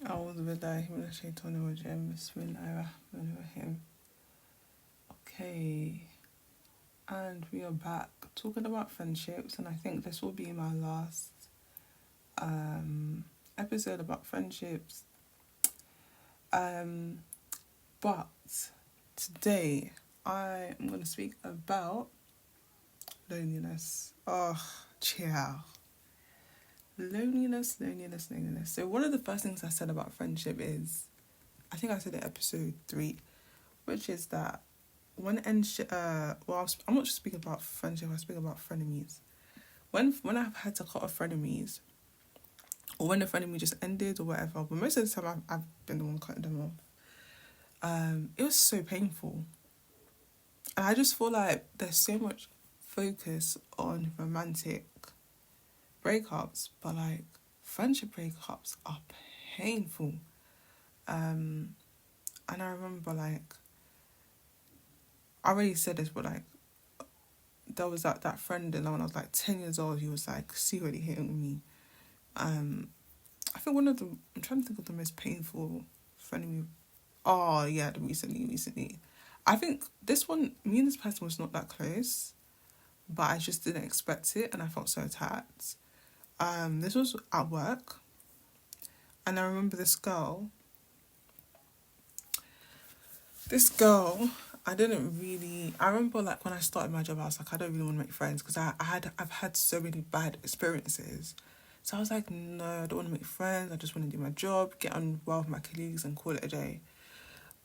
أعوذ بالله من الشيطان الرجيم بسم الله الرحمن الرحيم. Okay, and we are back talking about friendships, and I think this will be my last episode about friendships. But today I am going to speak about loneliness. Oh, chill. Loneliness. So one of the first things I said about friendship is, I think I said in episode 3, which is that I'm not just speaking about friendship, I speak about frenemies. When I've had to cut off frenemies, or when the frenemy just ended or whatever, but most of the time I've been the one cutting them off, it was so painful. And I just feel like there's so much focus on romantic breakups, but like friendship breakups are painful. And I remember like, I already said this, but like, there was that friend, and when I was like 10 years old, he was like secretly hitting me. I think I'm trying to think of the most painful frenemy. Oh yeah, recently. I think this one, me and this person was not that close, but I just didn't expect it, and I felt so attacked. This was at work, and I remember this girl. I remember like when I started my job, I was like, I don't really want to make friends because I've had so many bad experiences. So I was like, no, I don't want to make friends. I just want to do my job, get on well with my colleagues, and call it a day.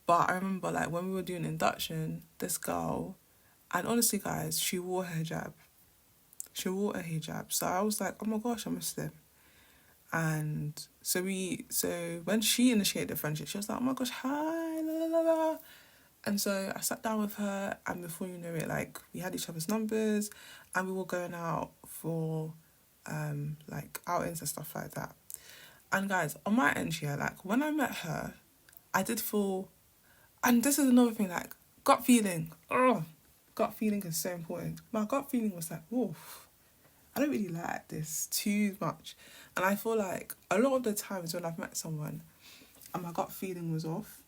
But I remember like when we were doing induction, this girl, and honestly, guys, she wore her hijab. So I was like, oh my gosh, I'm Muslim. And so when she initiated the friendship, she was like, oh my gosh, hi, la la la la. And so I sat down with her, and before you know it, like we had each other's numbers, and we were going out for like outings and stuff like that. And guys, on my end here, like when I met her, I did feel, and this is another thing, like gut feeling. Oh, gut feeling is so important. My gut feeling was like, oof, I don't really like this too much. And I feel like a lot of the times when I've met someone and my gut feeling was off,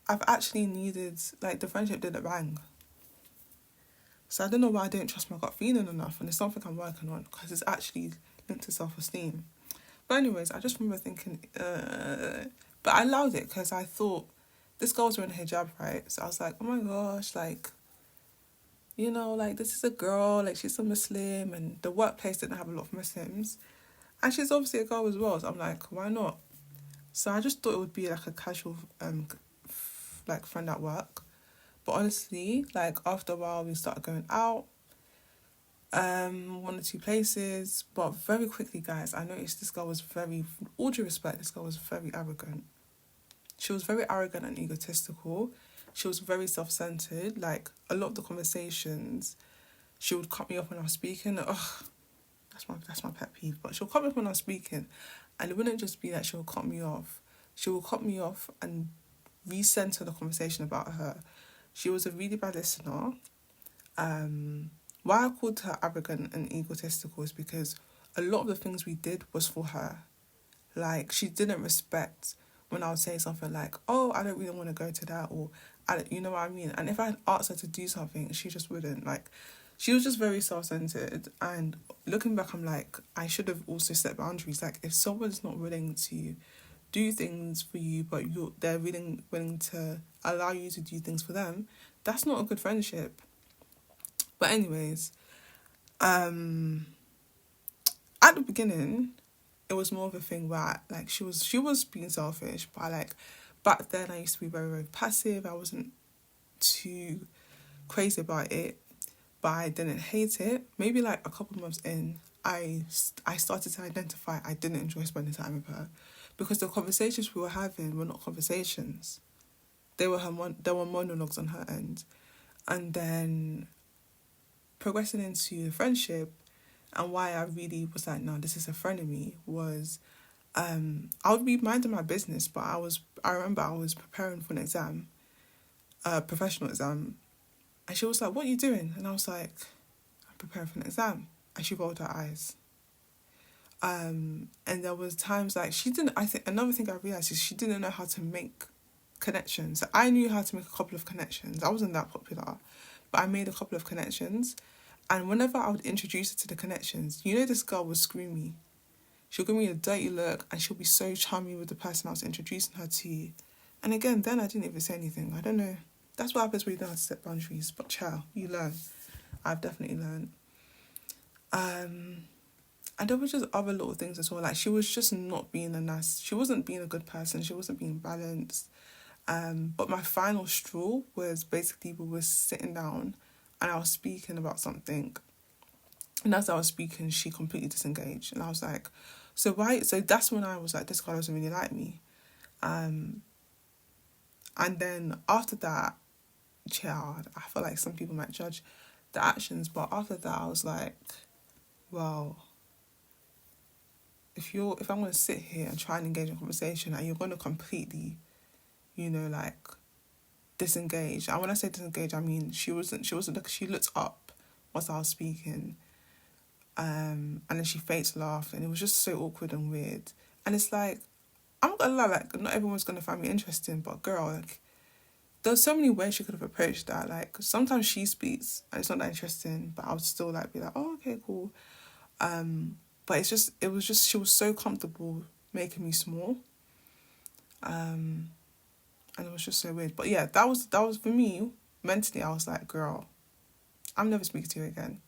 I've actually needed, like the friendship didn't bang. So I don't know why I don't trust my gut feeling enough, and it's something I'm working on because it's actually linked to self-esteem. But anyways, I just remember thinking, but I allowed it because I thought this girl was wearing a hijab, right? So I was like, oh my gosh, like, you know, like this is a girl, like she's a Muslim, and the workplace didn't have a lot of Muslims, and she's obviously a girl as well. So I'm like, why not? So I just thought it would be like a casual, like friend at work. But honestly, like after a while, we started going out, one or two places. But very quickly, guys, I noticed this girl was very, all due respect, this girl was very arrogant. She was very arrogant and egotistical. She was very self-centered. Like a lot of the conversations, she would cut me off when I was speaking. Ugh, that's my pet peeve. But she'll cut me off when I was speaking, and it wouldn't just be that she'll cut me off. She will cut me off and recenter the conversation about her. She was a really bad listener. Why I called her arrogant and egotistical is because a lot of the things we did was for her. Like, she didn't respect when I would say something like, oh, I don't really want to go to that, or, you know what I mean? And if I asked her to do something, she just wouldn't. Like, she was just very self-centered. And looking back, I'm like, I should have also set boundaries. Like, if someone's not willing to do things for you, but they're willing to allow you to do things for them, that's not a good friendship. But anyways, at the beginning, it was more of a thing where like she was being selfish, but like back then I used to be very, very passive. I wasn't too crazy about it, but I didn't hate it. Maybe like a couple months in, I started to identify I didn't enjoy spending time with her because the conversations we were having were not conversations. They were monologues on her end. And then progressing into the friendship, and why I really was like, no, this is a friend of me, was I would be minding my business, but I remember I was preparing for an exam, a professional exam, and she was like, what are you doing? And I was like, I'm preparing for an exam. And she rolled her eyes. And there was times like she didn't, I think another thing I realised is she didn't know how to make connections. So I knew how to make a couple of connections. I wasn't that popular, but I made a couple of connections. And whenever I would introduce her to the connections, this girl would scream me. She'll give me a dirty look and she'll be so charming with the person I was introducing her to. And again, then I didn't even say anything. I don't know. That's what happens when you don't know how to set boundaries. But child, you learn. I've definitely learned. And there were just other little things as well. Like, she was just not being she wasn't being a good person. She wasn't being balanced. But my final straw was basically we were sitting down and I was speaking about something. And as I was speaking, she completely disengaged. And I was like, so why? So that's when I was like, this girl doesn't really like me. And then after that, child, I feel like some people might judge the actions. But after that, I was like, well, if I'm going to sit here and try and engage in conversation and you're going to completely, like, disengage. And when I say disengage, I mean she wasn't like, she looked up whilst I was speaking. And then she faked laugh and it was just so awkward and weird. And it's like, I'm not gonna lie, like, not everyone's gonna find me interesting, but girl, like, there's so many ways she could have approached that. Like, sometimes she speaks and it's not that interesting, but I would still like be like, oh, okay, cool. But it was just she was so comfortable making me small. And it was just so weird. But yeah, that was for me, mentally, I was like, girl, I'm never speaking to you again.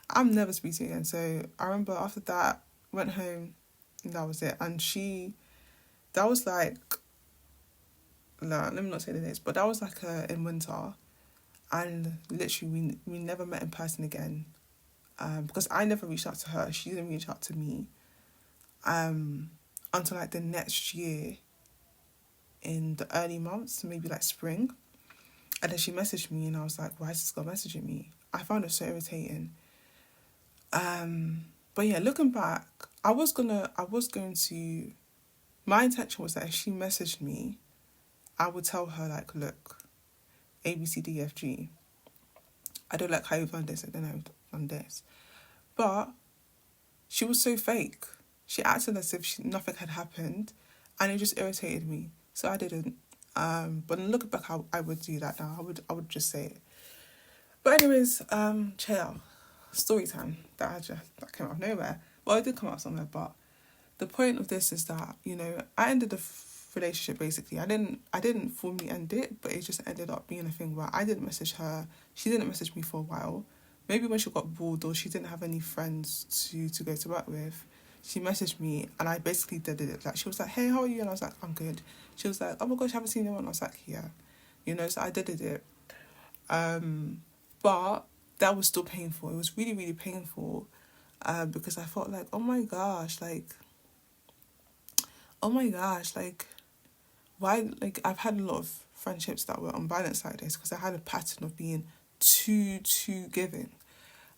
I'm never speaking to you again. So I remember after that, went home, and that was it. And that was like, no, let me not say the names, but that was like in winter. And literally, we never met in person again. Because I never reached out to her. She didn't reach out to me. Until like the next year, in the early months, maybe like spring. And then she messaged me and I was like, why is this girl messaging me? I found it so irritating. But yeah, looking back, I was going to, my intention was that if she messaged me, I would tell her like, look, A, B, C, D, F, G. I don't like how you've done this, I don't know how you've done this. But she was so fake. She acted as if nothing had happened and it just irritated me. So I didn't. But looking back, I would do that now. I would just say it. But anyways, chill. Story time. That came out of nowhere. Well, it did come out somewhere, but the point of this is that, I ended the relationship basically. I didn't formally end it, but it just ended up being a thing where I didn't message her. She didn't message me for a while. Maybe when she got bored or she didn't have any friends to go to work with, she messaged me and I basically did it. Like, she was like, hey, how are you? And I was like, I'm good. She was like, oh my gosh, I haven't seen anyone. I was like, yeah. So I did it. But that was still painful. It was really, really painful because I felt like, oh my gosh, like, why? Like, I've had a lot of friendships that were unbalanced like this because I had a pattern of being too giving.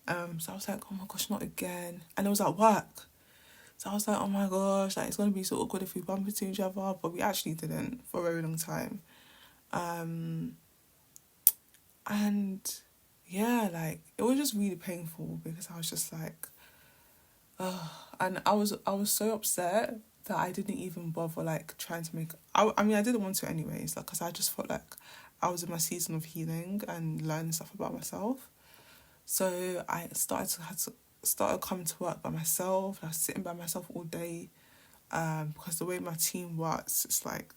So I was like, oh my gosh, not again. And it was at work. So I was like, oh my gosh, like, it's going to be so awkward if we bump into each other. But we actually didn't for a very long time. And yeah, like, it was just really painful because I was just like, and I was so upset that I didn't even bother, like, trying to make... I mean, I didn't want to anyways, like, because I just felt like I was in my season of healing and learning stuff about myself. So I started coming to work by myself. I was sitting by myself all day because the way my team works, it's like...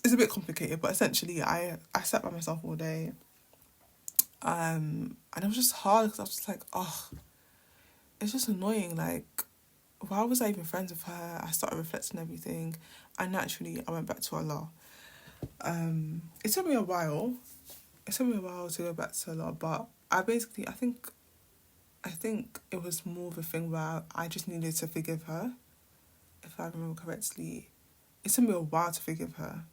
It's a bit complicated, but essentially I sat by myself all day. And it was just hard because I was just like, oh, it's just annoying. Like, why was I even friends with her? I started reflecting everything. And naturally, I went back to Allah. It took me a while. To go back to Allah, but I think it was more of a thing where I just needed to forgive her, if I remember correctly. It took me a while to forgive her.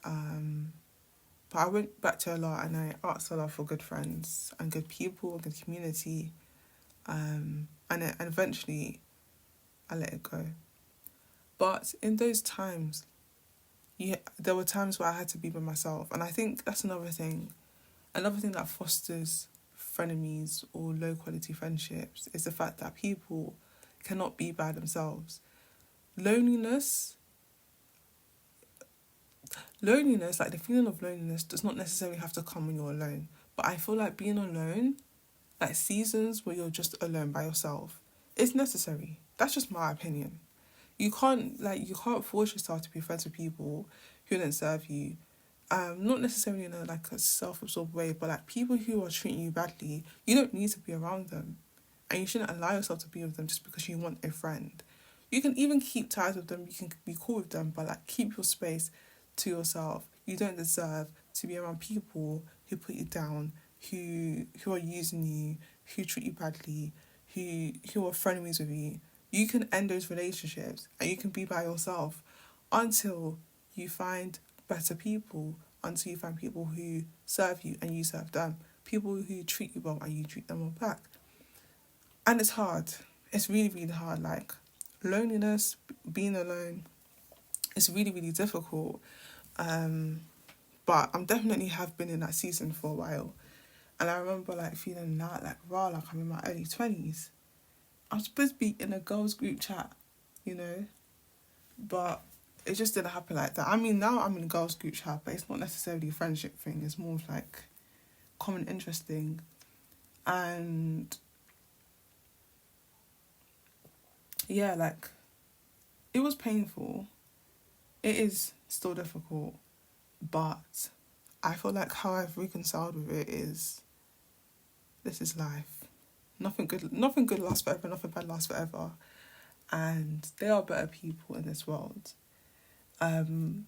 But I went back to Allah and I asked Allah for good friends and good people, a good community. And eventually I let it go. But in those times, there were times where I had to be by myself. And I think that's another thing that fosters frenemies or low quality friendships is the fact that people cannot be by themselves. Loneliness, like the feeling of loneliness does not necessarily have to come when you're alone. But I feel like being alone, like seasons where you're just alone by yourself, is necessary. That's just my opinion. You can't force yourself to be friends with people who don't serve you. Not necessarily in a self-absorbed way, but like people who are treating you badly, you don't need to be around them. And you shouldn't allow yourself to be with them just because you want a friend. You can even keep ties with them, you can be cool with them, but like keep your space to yourself. You don't deserve to be around people who put you down, who are using you, who treat you badly, who are frenemies with you. You can end those relationships and you can be by yourself until you find better people, until you find people who serve you and you serve them, people who treat you well and you treat them well back. And it's hard. It's really, really hard. Like loneliness, being alone, it's really, really difficult. But I'm definitely have been in that season for a while. And I remember like feeling that like I'm in my early 20s. I'm supposed to be in a girls group chat, but it just didn't happen like that. I mean, now I'm in a girls group chat, but it's not necessarily a friendship thing. It's more of like common interest thing. And yeah, like it was painful. It is still difficult, but I feel like how I've reconciled with it is this is life. Nothing good lasts forever, nothing bad lasts forever. And there are better people in this world. And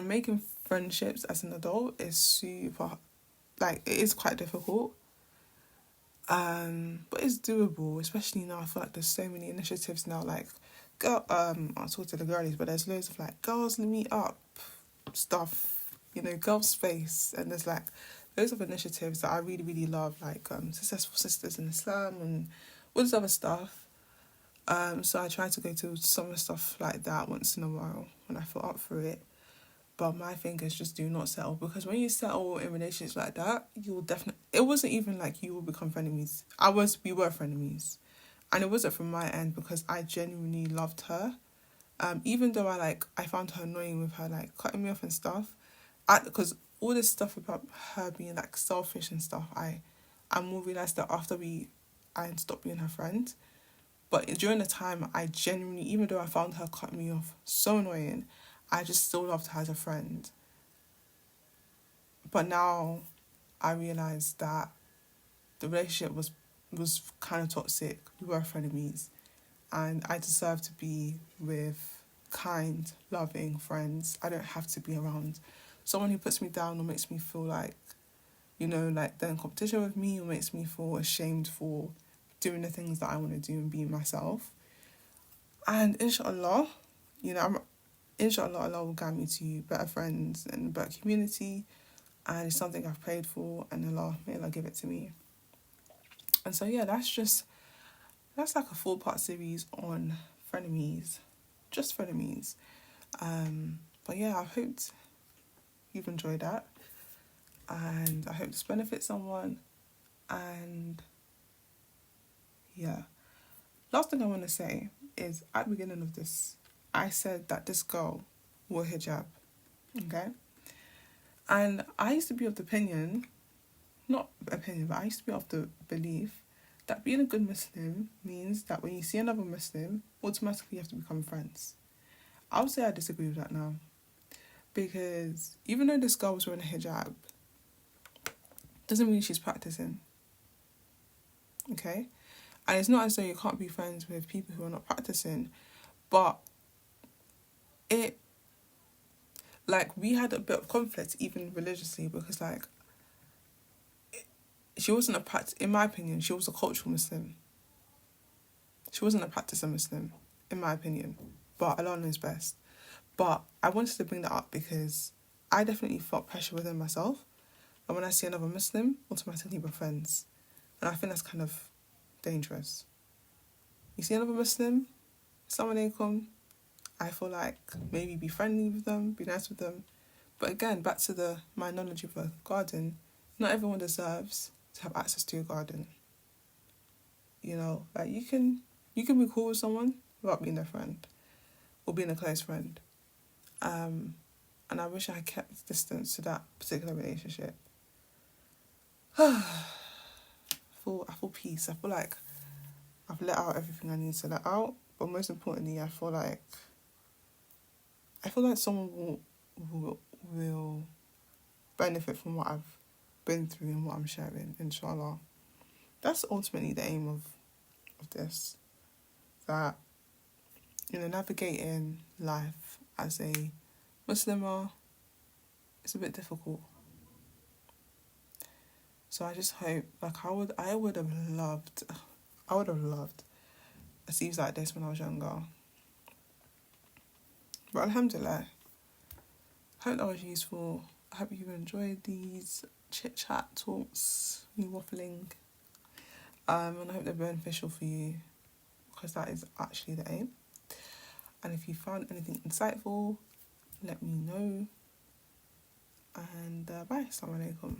making friendships as an adult is super, it is quite difficult. But it's doable, especially now. I feel like there's so many initiatives now, I'll talk to the girlies, but there's loads of girls meet up stuff, girl space, and there's loads of initiatives that I really, really love, Successful Sisters in Islam and all this other stuff. So I try to go to some of the stuff like that once in a while when I feel up for it. But my thing is just do not settle, because when you settle in relationships like that, you'll definitely... It wasn't even like you will become frenemies. We were frenemies. And it wasn't from my end, because I genuinely loved her. Even though I found her annoying with her cutting me off and stuff. Because all this stuff about her being selfish and stuff, I more realised that after I stopped being her friend. But during the time, I genuinely, even though I found her cutting me off so annoying, I just still loved her as a friend. But now I realised that the relationship was kind of toxic. We were frenemies. And I deserve to be with kind, loving friends. I don't have to be around someone who puts me down or makes me feel they're in competition with me, or makes me feel ashamed for doing the things that I want to do and being myself. And inshallah, Allah will guide me to better friends and a better community. And it's something I've prayed for, and may Allah give it to me. And so yeah, that's a 4-part series on frenemies. Just frenemies. But yeah, I hope you've enjoyed that. And I hope this benefits someone. And yeah. Last thing I want to say is, at the beginning of this, I said that this girl wore hijab. Okay? And I used to be of the opinion, but I used to be of the belief that being a good Muslim means that when you see another Muslim, automatically you have to become friends. I would say I disagree with that now. Because even though this girl was wearing a hijab, doesn't mean she's practicing. Okay? And it's not as though you can't be friends with people who are not practicing, but we had a bit of conflict even religiously, because she wasn't in my opinion, she was a cultural Muslim. She wasn't a practicing Muslim, in my opinion, but Allah knows best. But I wanted to bring that up because I definitely felt pressure within myself. And when I see another Muslim, automatically we're friends. And I think that's kind of dangerous. You see another Muslim, Assalamu alaikum, I feel like maybe be friendly with them, be nice with them. But again, back to my analogy of a garden, not everyone deserves to have access to your garden. You know, like you can be cool with someone without being their friend or being a close friend. And I wish I had kept distance to that particular relationship. I feel peace. I feel like I've let out everything I need to let out. But most importantly, I feel like someone will benefit from what I've been through and what I'm sharing, inshallah. That's ultimately the aim of this. That, navigating life as a Muslimah is a bit difficult. So I just hope, I would have loved a series like this when I was younger. But alhamdulillah, I hope that was useful. I hope you enjoyed these chit-chat talks, me waffling. And I hope they're beneficial for you, because that is actually the aim. And if you found anything insightful, let me know. And bye. Assalamu alaikum.